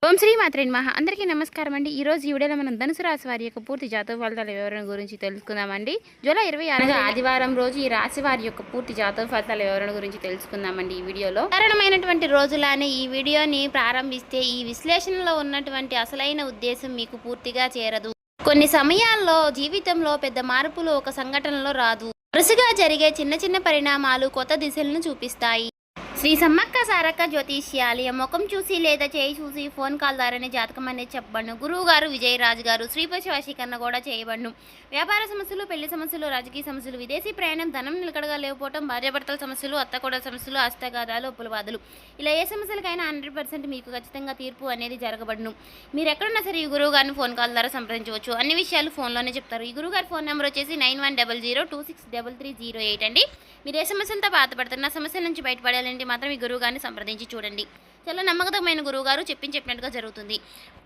ఓం శ్రీ మాత్రే నమః. అందరికీ నమస్కారం అండి. ఈరోజు ఈ వీడియోలో మనం ధనుసు రాశి వారి యొక్క పూర్తి జాతక ఫలితాల వివరణ గురించి తెలుసుకుందామండి. జూలై 26 ఆదివారం రోజు ఈ రాశి వారి యొక్క పూర్తి జాతక ఫలితాల వివరణ గురించి తెలుసుకుందామండి ఈ వీడియోలో. సాధారణమైనటువంటి రోజులానే ఈ వీడియోని ప్రారంభిస్తే ఈ విశ్లేషణలో ఉన్నటువంటి అసలైన ఉద్దేశం మీకు పూర్తిగా చేరదు. కొన్ని సమయాల్లో జీవితంలో పెద్ద మార్పులు ఒక సంఘటనలో రాదు. వరుసగా జరిగే చిన్న చిన్న పరిణామాలు కొత్త దిశలను చూపిస్తాయి. శ్రీ సమ్మక్క సారక్క జ్యోతిష్యాలయం ముఖం చూసి లేదా చేయి చూసి ఫోన్ కాల్ ద్వారానే జాతకం అనేది చెప్పబడును. గురువు గారు విజయరాజు గారు శ్రీపతి వశీకరణ కూడా చేయబడును. వ్యాపార సమస్యలు, పెళ్లి సమస్యలు, రాజకీయ సమస్యలు, విదేశీ ప్రయాణం, ధనం నిలకడగా లేకపోవడం, భార్యాభర్తల సమస్యలు, అత్తకోడల సమస్యలు, హస్తగాదాలు, ఉప్పులవాదులు, ఇలా ఏ సమస్యలకైనా 100% మీకు ఖచ్చితంగా తీర్పు అనేది జరగబడును. మీరు ఎక్కడున్నా సరే ఈ గురువు గారిని ఫోన్ కాల్ ద్వారా సంప్రదించవచ్చు. అన్ని విషయాలు ఫోన్లోనే చెప్తారు. ఈ గురువు గారి ఫోన్ నెంబర్ వచ్చేసి 9100263308 అండి. మీరు ఏ సమస్యలతో బాధపడుతున్న సమస్యల నుంచి బయటపడాలంటే మాత్రం ఈ గురువు గారిని సంప్రదించి చూడండి. చాలా నమ్మకమైన గురువు గారు చెప్పినట్టుగా జరుగుతుంది.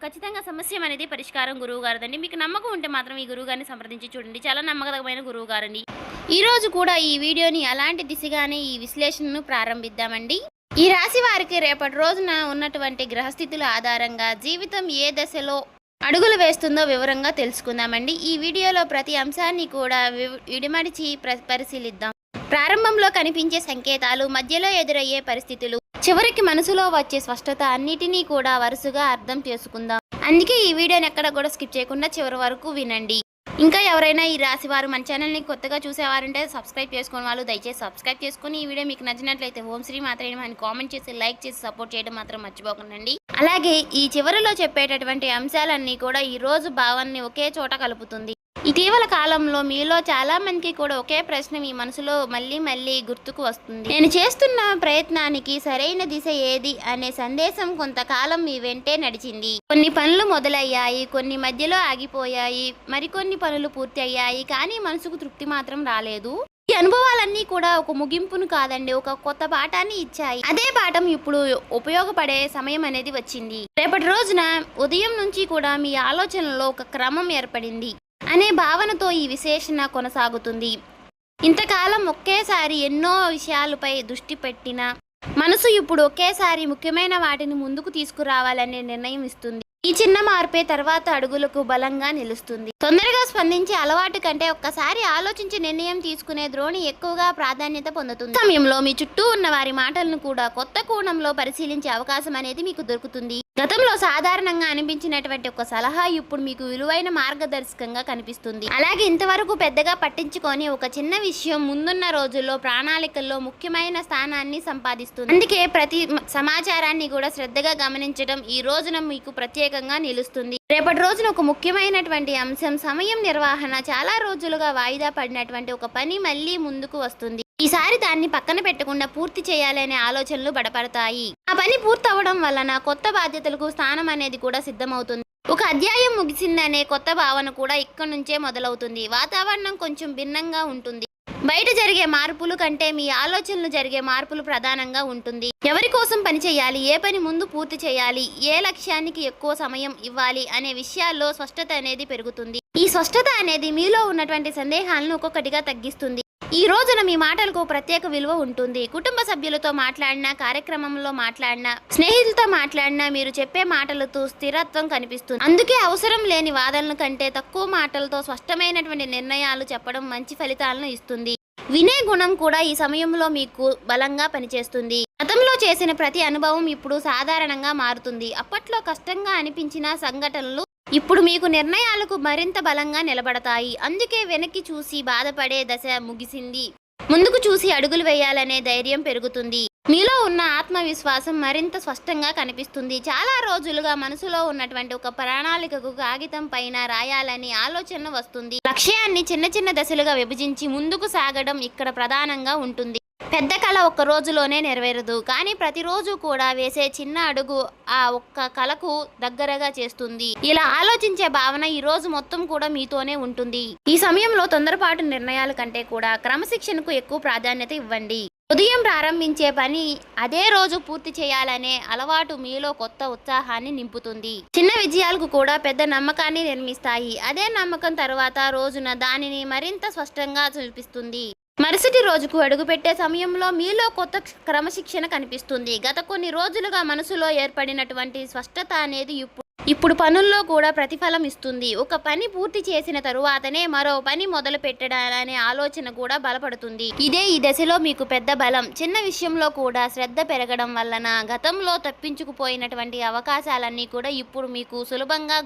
ఖచ్చితంగా సమస్య అనేది పరిష్కారం గురువు గారిదండి. మీకు నమ్మకం ఉంటే మాత్రం ఈ గురువు గారిని సంప్రదించి చూడండి. చాలా నమ్మకమైన గురువు గారండి. ఈ రోజు కూడా ఈ వీడియోని అలాంటి దిశగానే ఈ విశ్లేషణను ప్రారంభిద్దామండి. ఈ రాశి వారికి రేపటి రోజున ఉన్నటువంటి గ్రహస్థితుల ఆధారంగా జీవితం ఏ దశలో అడుగులు వేస్తుందో వివరంగా తెలుసుకుందామండి. ఈ వీడియోలో ప్రతి అంశాన్ని కూడా విడిమడిచి పరిశీలిద్దాం. ప్రారంభంలో కనిపించే సంకేతాలు, మధ్యలో ఎదురయ్యే పరిస్థితులు, చివరికి మనసులో వచ్చే స్పష్టత అన్నిటినీ కూడా వరుసగా అర్థం చేసుకుందాం. అందుకే ఈ వీడియోని ఎక్కడ కూడా స్కిప్ చేయకుండా చివరి వరకు వినండి. ఇంకా ఎవరైనా ఈ రాశి వారు మన ఛానల్ని కొత్తగా చూసేవారంటే సబ్స్క్రైబ్ చేసుకునే వాళ్ళు దయచేసి సబ్స్క్రైబ్ చేసుకుని ఈ వీడియో మీకు నచ్చినట్లయితే ఓం శ్రీ మాత్రే నమః అని కామెంట్ చేసి లైక్ చేసి సపోర్ట్ చేయడం మాత్రం మర్చిపోకండి. అలాగే ఈ చివరిలో చెప్పేటటువంటి అంశాలన్నీ కూడా ఈ రోజు భావాన్ని ఒకే చోట కలుపుతుంది. ఇటీవల కాలంలో మీలో చాలా మందికి కూడా ఒకే ప్రశ్న మీ మనసులో మళ్ళీ గుర్తుకు వస్తుంది. నేను చేస్తున్న ప్రయత్నానికి సరైన దిశ ఏది అనే సందేశం కొంతకాలం మీ వెంటే నడిచింది. కొన్ని పనులు మొదలయ్యాయి, కొన్ని మధ్యలో ఆగిపోయాయి, మరికొన్ని పనులు పూర్తి అయ్యాయి, కానీ మనసుకు తృప్తి మాత్రం రాలేదు. ఈ అనుభవాలన్నీ కూడా ఒక ముగింపును కాదండి, ఒక కొత్త పాఠాన్ని ఇచ్చాయి. అదే పాఠం ఇప్పుడు ఉపయోగపడే సమయం అనేది వచ్చింది. రేపటి రోజున ఉదయం నుంచి కూడా మీ ఆలోచనలో ఒక క్రమం ఏర్పడింది అనే భావనతో ఈ విశ్లేషణ కొనసాగుతుంది. ఇంతకాలం ఒకేసారి ఎన్నో విషయాలపై దృష్టి పెట్టిన మనసు ఇప్పుడు ఒకేసారి ముఖ్యమైన వాటిని ముందుకు తీసుకురావాలనే నిర్ణయం ఇస్తుంది. ఈ చిన్న మార్పే తర్వాత అడుగులకు బలంగా నిలుస్తుంది. తొందరగా స్పందించే అలవాటు కంటే ఒక్కసారి ఆలోచించి నిర్ణయం తీసుకునే ధోరణి ఎక్కువగా ప్రాధాన్యత పొందుతుంది. సమయంలో మీ చుట్టూ ఉన్న వారి మాటలను కూడా కొత్త కోణంలో పరిశీలించే అవకాశం అనేది మీకు దొరుకుతుంది. గతంలో సాధారణంగా అనిపించినటువంటి ఒక సలహా ఇప్పుడు మీకు విలువైన మార్గదర్శకంగా కనిపిస్తుంది. అలాగే ఇంతవరకు పెద్దగా పట్టించుకొని ఒక చిన్న విషయం ముందున్న రోజుల్లో ప్రణాళికల్లో ముఖ్యమైన స్థానాన్ని సంపాదిస్తుంది. అందుకే ప్రతి సమాచారాన్ని కూడా శ్రద్ధగా గమనించడం ఈ రోజున మీకు ప్రత్యేకంగా నిలుస్తుంది. రేపటి రోజున ఒక ముఖ్యమైనటువంటి అంశం సమయం నిర్వహణ. చాలా రోజులుగా వాయిదా పడినటువంటి ఒక పని మళ్ళీ ముందుకు వస్తుంది. ఈసారి దాన్ని పక్కన పెట్టకుండా పూర్తి చేయాలనే ఆలోచనలు బడపడతాయి. ఆ పని పూర్తవడం వలన కొత్త బాధ్యతలకు స్థానం అనేది కూడా సిద్ధమవుతుంది. ఒక అధ్యాయం ముగిసిందనే కొత్త భావన కూడా ఇక్కడి నుంచే మొదలవుతుంది. వాతావరణం కొంచెం భిన్నంగా ఉంటుంది. బయట జరిగే మార్పులు కంటే మీ ఆలోచనలు జరిగే మార్పులు ప్రధానంగా ఉంటుంది. ఎవరి కోసం పని చేయాలి, ఏ పని ముందు పూర్తి చేయాలి, ఏ లక్ష్యానికి ఎక్కువ సమయం ఇవ్వాలి అనే విషయాల్లో స్పష్టత అనేది పెరుగుతుంది. ఈ స్పష్టత అనేది మీలో ఉన్నటువంటి సందేహాలను ఒక్కొక్కటిగా తగ్గిస్తుంది. ఈ రోజున మీ మాటలకు ప్రత్యేక విలువ ఉంటుంది. కుటుంబ సభ్యులతో మాట్లాడినా, కార్యక్రమంలో మాట్లాడినా, స్నేహితులతో మాట్లాడినా మీరు చెప్పే మాటలతో స్థిరత్వం కనిపిస్తుంది. అందుకే అవసరం లేని వాదనల కంటే తక్కువ మాటలతో స్పష్టమైనటువంటి నిర్ణయాలు చెప్పడం మంచి ఫలితాలను ఇస్తుంది. వినే గుణం కూడా ఈ సమయంలో మీకు బలంగా పనిచేస్తుంది. గతంలో చేసిన ప్రతి అనుభవం ఇప్పుడు సాధారణంగా మారుతుంది. అప్పట్లో కష్టంగా అనిపించిన సంఘటనలు ఇప్పుడు మీకు నిర్ణయాలకు మరింత బలంగా నిలబడతాయి. అందుకే వెనక్కి చూసి బాధపడే దశ ముగిసింది. ముందుకు చూసి అడుగులు వేయాలనే ధైర్యం పెరుగుతుంది. మీలో ఉన్న ఆత్మవిశ్వాసం మరింత స్పష్టంగా కనిపిస్తుంది. చాలా రోజులుగా మనసులో ఉన్నటువంటి ఒక ప్రణాళికకు కాగితం పైన రాయాలని ఆలోచన వస్తుంది. లక్ష్యాన్ని చిన్న చిన్న దశలుగా విభజించి ముందుకు సాగడం ఇక్కడ ప్రధానంగా ఉంటుంది. పెద్ద కళ ఒక్క రోజులోనే నెరవేరదు, కానీ ప్రతిరోజు కూడా వేసే చిన్న అడుగు ఆ ఒక్క కళకు దగ్గరగా చేస్తుంది. ఇలా ఆలోచించే భావన ఈ రోజు మొత్తం కూడా మీతోనే ఉంటుంది. ఈ సమయంలో తొందరపాటు నిర్ణయాల కంటే కూడా క్రమశిక్షణకు ఎక్కువ ప్రాధాన్యత ఇవ్వండి. ఉదయం ప్రారంభించే పని అదే రోజు పూర్తి చేయాలనే అలవాటు మీలో కొత్త ఉత్సాహాన్ని నింపుతుంది. చిన్న విజయాలకు కూడా పెద్ద నమ్మకాన్ని నిర్మిస్తాయి. అదే నమ్మకం తర్వాత రోజున దానిని మరింత స్పష్టంగా చూపిస్తుంది. మరుసటి రోజుకు అడుగుపెట్టే సమయంలో మీలో కొత్త క్రమశిక్షణ కనిపిస్తుంది. గత కొన్ని రోజులుగా మనసులో ఏర్పడినటువంటి స్పష్టత అనేది ఇప్పుడు పనుల్లో కూడా ప్రతిఫలం ఇస్తుంది. ఒక పని పూర్తి చేసిన తరువాతనే మరో పని మొదలు పెట్టడాలనే ఆలోచన కూడా బలపడుతుంది. ఇదే ఈ దశలో మీకు పెద్ద బలం. చిన్న విషయంలో కూడా శ్రద్ధ పెరగడం వలన గతంలో తప్పించుకుపోయినటువంటి అవకాశాలన్నీ కూడా ఇప్పుడు మీకు సులభంగా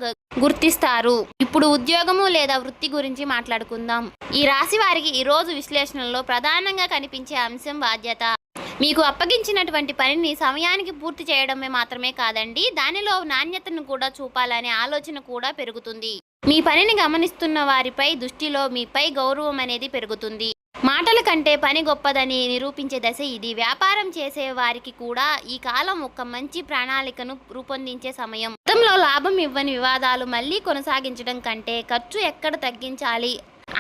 గుర్తిస్తారు. ఇప్పుడు ఉద్యోగము లేదా వృత్తి గురించి మాట్లాడుకుందాం. ఈ రాశి వారికి ఈ రోజు విశ్లేషణలో ప్రధానంగా కనిపించే అంశం బాధ్యత. మీకు అప్పగించినటువంటి పనిని సమయానికి పూర్తి చేయడమే మాత్రమే కాదండి, దానిలో నాణ్యతను కూడా చూపాలనే ఆలోచన కూడా పెరుగుతుంది. మీ పనిని గమనిస్తున్న వారిపై దృష్టిలో మీపై గౌరవం అనేది పెరుగుతుంది. మాటల కంటే పని గొప్పదని నిరూపించే దశ ఇది. వ్యాపారం చేసే వారికి కూడా ఈ కాలం ఒక మంచి ప్రణాళికను రూపొందించే సమయం. గతంలో లాభం ఇవ్వని వివాదాలు మళ్ళీ కొనసాగించడం కంటే ఖర్చు ఎక్కడ తగ్గించాలి,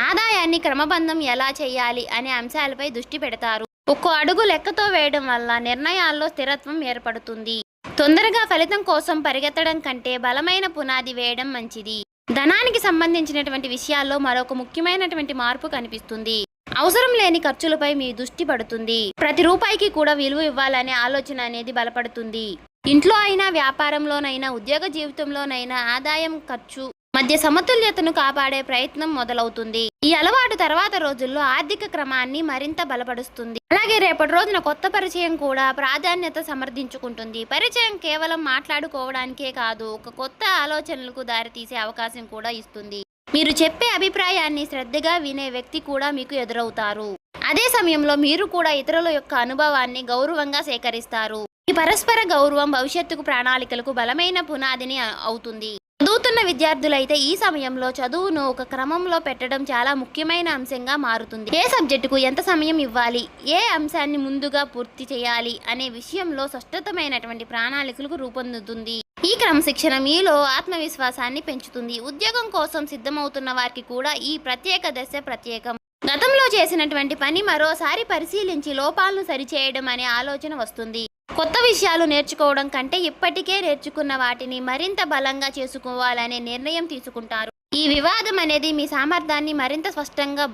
ఆదాయాన్ని క్రమబద్ధం ఎలా చేయాలి అనే అంశాలపై దృష్టి పెడతారు. ఒక్కో అడుగు లెక్కతో వేయడం వల్ల నిర్ణయాల్లో స్థిరత్వం ఏర్పడుతుంది. తొందరగా ఫలితం కోసం పరిగెత్తడం కంటే బలమైన పునాది వేయడం మంచిది. ధనానికి సంబంధించినటువంటి విషయాల్లో మరొక ముఖ్యమైనటువంటి మార్పు కనిపిస్తుంది. అవసరం లేని ఖర్చులపై మీ దృష్టి పడుతుంది. ప్రతి రూపాయికి కూడా విలువ ఇవ్వాలనే ఆలోచన అనేది బలపడుతుంది. ఇంట్లో అయినా, వ్యాపారంలోనైనా, ఉద్యోగ జీవితంలోనైనా ఆదాయం ఖర్చు మధ్య సమతుల్యతను కాపాడే ప్రయత్నం మొదలవుతుంది. ఈ అలవాటు తర్వాత రోజుల్లో ఆర్థిక క్రమాన్ని మరింత బలపరుస్తుంది. అలాగే రేపటి రోజున కొత్త పరిచయం కూడా ప్రాధాన్యత సమర్థించుకుంటుంది. పరిచయం కేవలం మాట్లాడుకోవడానికే కాదు, ఒక కొత్త ఆలోచనలకు దారితీసే అవకాశం కూడా ఇస్తుంది. మీరు చెప్పే అభిప్రాయాన్ని శ్రద్ధగా వినే వ్యక్తి కూడా మీకు ఎదురవుతారు. అదే సమయంలో మీరు కూడా ఇతరుల యొక్క అనుభవాన్ని గౌరవంగా సేకరిస్తారు. ఈ పరస్పర గౌరవం భవిష్యత్తుకు ప్రణాళికలకు బలమైన పునాదిని అవుతుంది. చదువుతున్న విద్యార్థులైతే ఈ సమయంలో చదువును ఒక క్రమంలో పెట్టడం చాలా ముఖ్యమైన అంశంగా మారుతుంది. ఏ సబ్జెక్టుకు ఎంత సమయం ఇవ్వాలి, ఏ అంశాన్ని ముందుగా పూర్తి చేయాలి అనే విషయంలో స్పష్టమైనటువంటి ప్రణాళికలకు రూపొందుతుంది. ఈ క్రమశిక్షణ మీలో ఆత్మవిశ్వాసాన్ని పెంచుతుంది. ఉద్యోగం కోసం సిద్ధమవుతున్న వారికి కూడా ఈ ప్రత్యేక దశ ప్రత్యేకం. గతంలో చేసినటువంటి పని మరోసారి పరిశీలించి లోపాలను సరిచేయడం అనే ఆలోచన వస్తుంది. కొత్త విషయాలు నేర్చుకోవడం కంటే ఇప్పటికే నేర్చుకున్న వాటిని మరింత బలంగా చేసుకోవాలనే నిర్ణయం తీసుకుంటారు. ఈ వివాదం అనేది మీ సామర్థ్యాన్ని మరింత స్పష్టంగా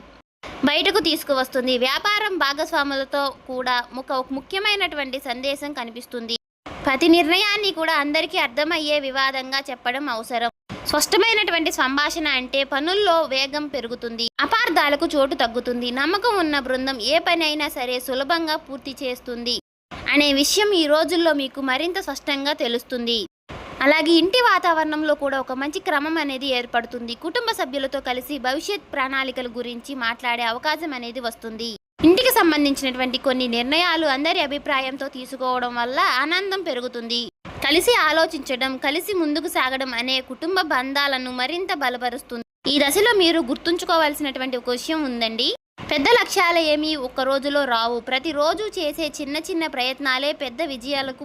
బయటకు తీసుకువస్తుంది. వ్యాపారం భాగస్వాములతో కూడా ఒక ముఖ్యమైనటువంటి సందేశం కనిపిస్తుంది. ప్రతి నిర్ణయాన్ని కూడా అందరికీ అర్థమయ్యే వివాదంగా చెప్పడం అవసరం. స్పష్టమైనటువంటి సంభాషణ అంటే పనుల్లో వేగం పెరుగుతుంది, అపార్థాలకు చోటు తగ్గుతుంది. నమ్మకం ఉన్న బృందం ఏ పని అయినా సరే సులభంగా పూర్తి చేస్తుంది అనే విషయం ఈ రోజుల్లో మీకు మరింత స్పష్టంగా తెలుస్తుంది. అలాగే ఇంటి వాతావరణంలో కూడా ఒక మంచి క్రమం అనేది ఏర్పడుతుంది. కుటుంబ సభ్యులతో కలిసి భవిష్యత్ ప్రణాళికల గురించి మాట్లాడే అవకాశం అనేది వస్తుంది. ఇంటికి సంబంధించినటువంటి కొన్ని నిర్ణయాలు అందరి అభిప్రాయంతో తీసుకోవడం వల్ల ఆనందం పెరుగుతుంది. కలిసి ఆలోచించడం, కలిసి ముందుకు సాగడం అనే కుటుంబ బంధాలను మరింత బలపరుస్తుంది. ఈ దశలో మీరు గుర్తుంచుకోవాల్సినటువంటి ఒక విషయం ఉందండి. పెద్ద లక్ష్యాలు ఏమీ ఒక్క రోజులో రావు. ప్రతిరోజు చేసే చిన్న చిన్న ప్రయత్నాలే పెద్ద విజయాలకు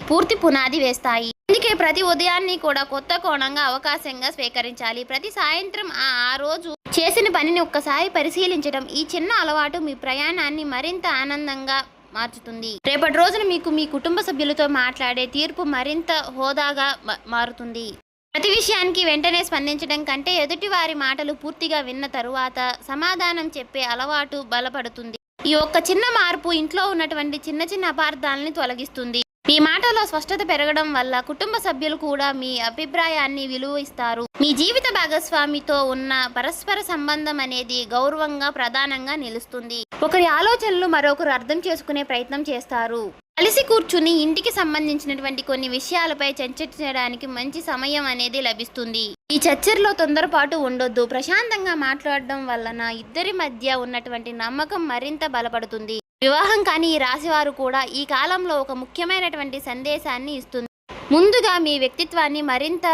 పూర్తి పునాది వేస్తాయి. అందుకే ప్రతి ఉదయాన్ని కూడా కొత్త కోణంగా అవకాశంగా స్వీకరించాలి. ప్రతి సాయంత్రం ఆ రోజు చేసిన పనిని ఒక్కసారి పరిశీలించడం, ఈ చిన్న అలవాటు మీ ప్రయాణాన్ని మరింత ఆనందంగా మార్చుతుంది. రేపటి రోజున మీకు మీ కుటుంబ సభ్యులతో మాట్లాడే తీర్పు మరింత హోదాగా మారుతుంది. ప్రతి విషయానికి వెంటనే స్పందించడం కంటే ఎదుటి వారి మాటలు పూర్తిగా విన్న తరువాత సమాధానం చెప్పే అలవాటు బలపడుతుంది. ఈ ఒక్క చిన్న మార్పు ఇంట్లో ఉన్నటువంటి చిన్న చిన్న అపార్థాలని తొలగిస్తుంది. మీ మాటలో స్పష్టత పెరగడం వల్ల కుటుంబ సభ్యులు కూడా మీ అభిప్రాయాన్ని విలువ ఇస్తారు. మీ జీవిత భాగస్వామితో ఉన్న పరస్పర సంబంధం అనేది గౌరవంగా ప్రధానంగా నిలుస్తుంది. ఒకరి ఆలోచనలు మరొకరు అర్థం చేసుకునే ప్రయత్నం చేస్తారు. కలిసి కూర్చుని ఇంటికి సంబంధించినటువంటి కొన్ని విషయాలపై చర్చించడానికి మంచి సమయం అనేది లభిస్తుంది. ఈ చర్చల్లో తొందరపాటు ఉండొద్దు. ప్రశాంతంగా మాట్లాడడం వలన ఇద్దరి మధ్య ఉన్నటువంటి నమ్మకం మరింత బలపడుతుంది. వివాహం కాని ఈ రాశివారు కూడా ఈ కాలంలో ఒక ముఖ్యమైనటువంటి సందేశాన్ని ఇస్తుంది. ముందుగా మీ వ్యక్తిత్వాన్ని మరింత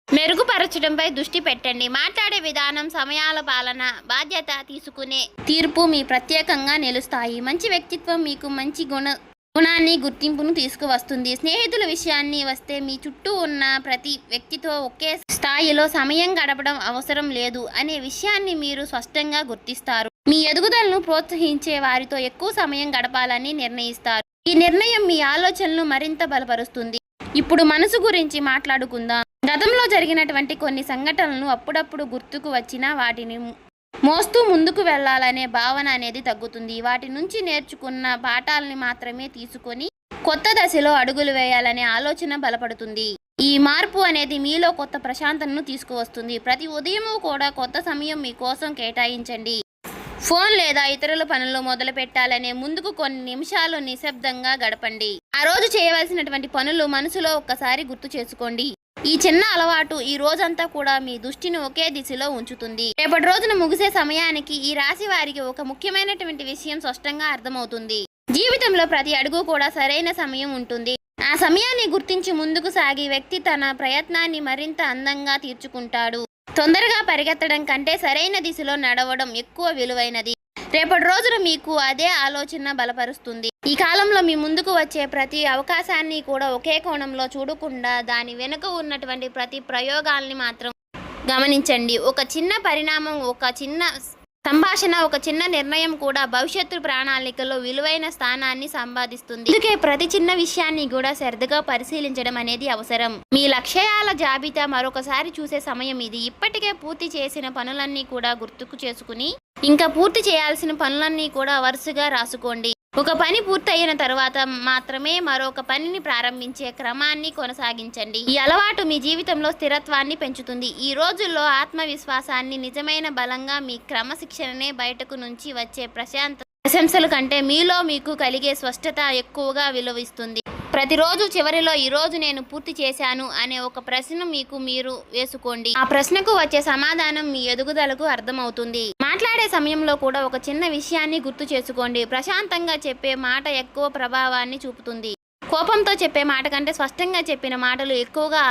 మెరుగుపరచడంపై దృష్టి పెట్టండి. మాట్లాడే విధానం, సమయాల పాలన, బాధ్యత తీసుకునే తీర్పు మీ ప్రత్యేకంగా నిలుస్తాయి. మంచి వ్యక్తిత్వం మీకు మంచి గుణాన్ని, గుర్తింపును తీసుకువస్తుంది. స్నేహితుల విషయాన్ని వస్తే మీ చుట్టూ ఉన్న ప్రతి వ్యక్తితో ఒకే స్థాయిలో సమయం గడపడం అవసరం లేదు అనే విషయాన్ని మీరు స్పష్టంగా గుర్తిస్తారు. మీ ఎదుగుదలను ప్రోత్సహించే వారితో ఎక్కువ సమయం గడపాలని నిర్ణయిస్తారు. ఈ నిర్ణయం మీ ఆలోచనలు మరింత బలపరుస్తుంది. ఇప్పుడు మనసు గురించి మాట్లాడుకుందాం. గతంలో జరిగినటువంటి కొన్ని సంఘటనలు అప్పుడప్పుడు గుర్తుకు వచ్చినా వాటిని మోస్తూ ముందుకు వెళ్ళాలనే భావన అనేది తగ్గుతుంది. వాటి నుంచి నేర్చుకున్న పాఠాలని మాత్రమే తీసుకొని కొత్త దశలో అడుగులు వేయాలనే ఆలోచన బలపడుతుంది. ఈ మార్పు అనేది మీలో కొత్త ప్రశాంతతను తీసుకువస్తుంది. ప్రతి ఉదయము కూడా కొత్త సమయం మీకోసం కేటాయించండి. ఫోన్ లేదా ఇతరుల పనులు మొదలు పెట్టాలనే ముందుకు కొన్ని నిమిషాలు నిశ్శబ్దంగా గడపండి. ఆ రోజు చేయవలసినటువంటి పనులు మనసులో ఒక్కసారి గుర్తు చేసుకోండి. ఈ చిన్న అలవాటు ఈ రోజంతా కూడా మీ దృష్టిని ఒకే దిశలో ఉంచుతుంది. రేపటి రోజున ముగిసే సమయానికి ఈ రాశి వారికి ఒక ముఖ్యమైనటువంటి విషయం స్పష్టంగా అర్థమవుతుంది. జీవితంలో ప్రతి అడుగు కూడా సరైన సమయం ఉంటుంది. ఆ సమయాన్ని గుర్తించి ముందుకు సాగి వ్యక్తి తన ప్రయత్నాన్ని మరింత అందంగా తీర్చుకుంటాడు. తొందరగా పరిగెత్తడం కంటే సరైన దిశలో నడవడం ఎక్కువ విలువైనది. రేపటి రోజున మీకు అదే ఆలోచన బలపరుస్తుంది. ఈ కాలంలో మీ ముందుకు వచ్చే ప్రతి అవకాశాన్ని కూడా ఒకే కోణంలో చూడకుండా దాని వెనుక ఉన్నటువంటి ప్రతి ప్రయోగాల్ని మాత్రం గమనించండి. ఒక చిన్న పరిణామం, ఒక చిన్న సంభాషణ, ఒక చిన్న నిర్ణయం కూడా భవిష్యత్తు ప్రణాళికలో విలువైన స్థానాన్ని సంపాదిస్తుంది. అందుకే ప్రతి చిన్న విషయాన్ని కూడా శ్రద్ధగా పరిశీలించడం అనేది అవసరం. మీ లక్ష్యాల జాబితా మరొకసారి చూసే సమయం ఇది. ఇప్పటికే పూర్తి చేసిన పనులన్నీ కూడా గుర్తుకు చేసుకుని ఇంకా పూర్తి చేయాల్సిన పనులన్నీ కూడా వరుసగా రాసుకోండి. ఒక పని పూర్తయిన తర్వాత మాత్రమే మరొక పనిని ప్రారంభించే క్రమాన్ని కొనసాగించండి. ఈ అలవాటు మీ జీవితంలో స్థిరత్వాన్ని పెంచుతుంది. ఈ రోజుల్లో ఆత్మవిశ్వాసాన్ని నిజమైన బలంగా మీ క్రమశిక్షణనే బయటకు నుంచి వచ్చే ప్రశంసల కంటే మీలో మీకు కలిగే స్పష్టత ఎక్కువగా విలువిస్తుంది. ప్రతిరోజు చివరిలో ఈరోజు నేను పూర్తి చేశాను అనే ఒక ప్రశ్న మీకు మీరు వేసుకోండి. ఆ ప్రశ్నకు వచ్చే సమాధానం మీ ఎదుగుదలకు అర్థమవుతుంది. మాట్లాడే సమయంలో కూడా ఒక చిన్న విషయాన్ని గుర్తు చేసుకోండి. ప్రశాంతంగా చెప్పే మాట ఎక్కువ ప్రభావాన్ని చూపుతుంది. కోపంతో చెప్పే మాట కంటే స్పష్టంగా చెప్పిన మాటలు ఎక్కువగా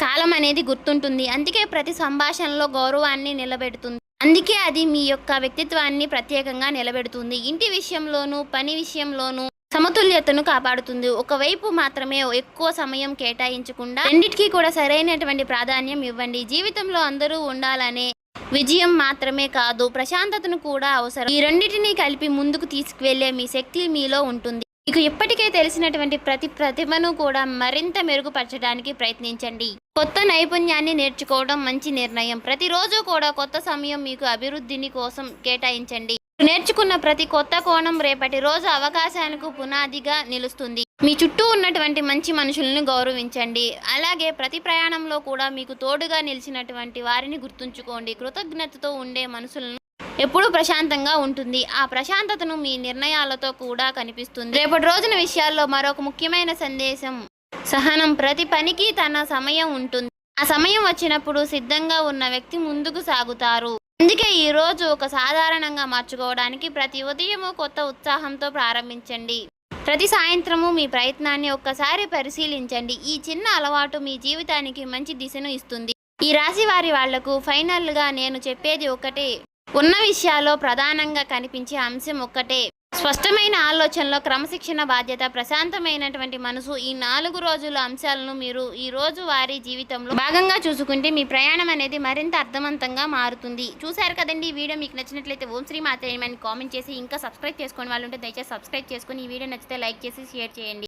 కాలం అనేది గుర్తుంటుంది. అందుకే ప్రతి సంభాషణలో గౌరవాన్ని నిలబెడుతుంది. అందుకే అది మీ యొక్క వ్యక్తిత్వాన్ని ప్రత్యేకంగా నిలబెడుతుంది. ఇంటి విషయంలోనూ పని విషయంలోనూ సమతుల్యతను కాపాడుతుంది. ఒకవైపు మాత్రమే ఎక్కువ సమయం కేటాయించకుండా రెండిటికీ కూడా సరైనటువంటి ప్రాధాన్యం ఇవ్వండి. జీవితంలో అందరూ ఉండాలనే విజయం మాత్రమే కాదు, ప్రశాంతతను కూడా అవసరం. ఈ రెండింటినీ కలిపి ముందుకు తీసుకువెళ్లే మీ శక్తి మీలో ఉంటుంది. మీకు ఇప్పటికే తెలిసినటువంటి ప్రతి ప్రతిభను కూడా మరింత మెరుగుపరచడానికి ప్రయత్నించండి. కొత్త నైపుణ్యాన్ని నేర్చుకోవడం మంచి నిర్ణయం. ప్రతిరోజు కూడా కొత్త సమయం మీకు అభివృద్ధిని కోసం కేటాయించండి. నేర్చుకున్న ప్రతి కొత్త కోణం రేపటి రోజు అవకాశాలకు పునాదిగా నిలుస్తుంది. మీ చుట్టూ ఉన్నటువంటి మంచి మనుషులను గౌరవించండి. అలాగే ప్రతి ప్రయాణంలో కూడా మీకు తోడుగా నిలిచినటువంటి వారిని గుర్తుంచుకోండి. కృతజ్ఞతతో ఉండే మనసులను ఎప్పుడూ ప్రశాంతంగా ఉంటుంది. ఆ ప్రశాంతతను మీ నిర్ణయాలతో కూడా కనిపిస్తుంది. రేపటి రోజున విషయాల్లో మరొక ముఖ్యమైన సందేశం సహనం. ప్రతి పనికి తన సమయం ఉంటుంది. ఆ సమయం వచ్చినప్పుడు సిద్ధంగా ఉన్న వ్యక్తి ముందుకు సాగుతారు. అందుకే ఈ రోజు ఒక సాధారణంగా మార్చుకోవడానికి ప్రతి ఉదయము కొత్త ఉత్సాహంతో ప్రారంభించండి. ప్రతి సాయంత్రము మీ ప్రయత్నాన్ని ఒక్కసారి పరిశీలించండి. ఈ చిన్న అలవాటు మీ జీవితానికి మంచి దిశను ఇస్తుంది. ఈ రాశి వాళ్లకు ఫైనల్గా నేను చెప్పేది ఒకటే. ఉన్న విషయాల్లో ప్రధానంగా కనిపించే అంశం ఒక్కటే. స్పష్టమైన ఆలోచనలో క్రమశిక్షణ, బాధ్యత, ప్రశాంతమైనటువంటి మనసు. ఈ 4 రోజుల అంశాలను మీరు ఈ రోజు వారి జీవితంలో భాగంగా చూసుకుంటే మీ ప్రయాణం అనేది మరింత అర్థవంతంగా మారుతుంది. చూశారు కదండి. ఈ వీడియో మీకు నచ్చినట్లయితే ఓం శ్రీ మాత్రే అని కామెంట్ చేసి ఇంకా సబ్స్క్రైబ్ చేసుకోని వాళ్ళు ఉంటే దయచేసి సబ్స్క్రైబ్ చేసుకుని ఈ వీడియో నచ్చితే లైక్ చేసి షేర్ చేయండి.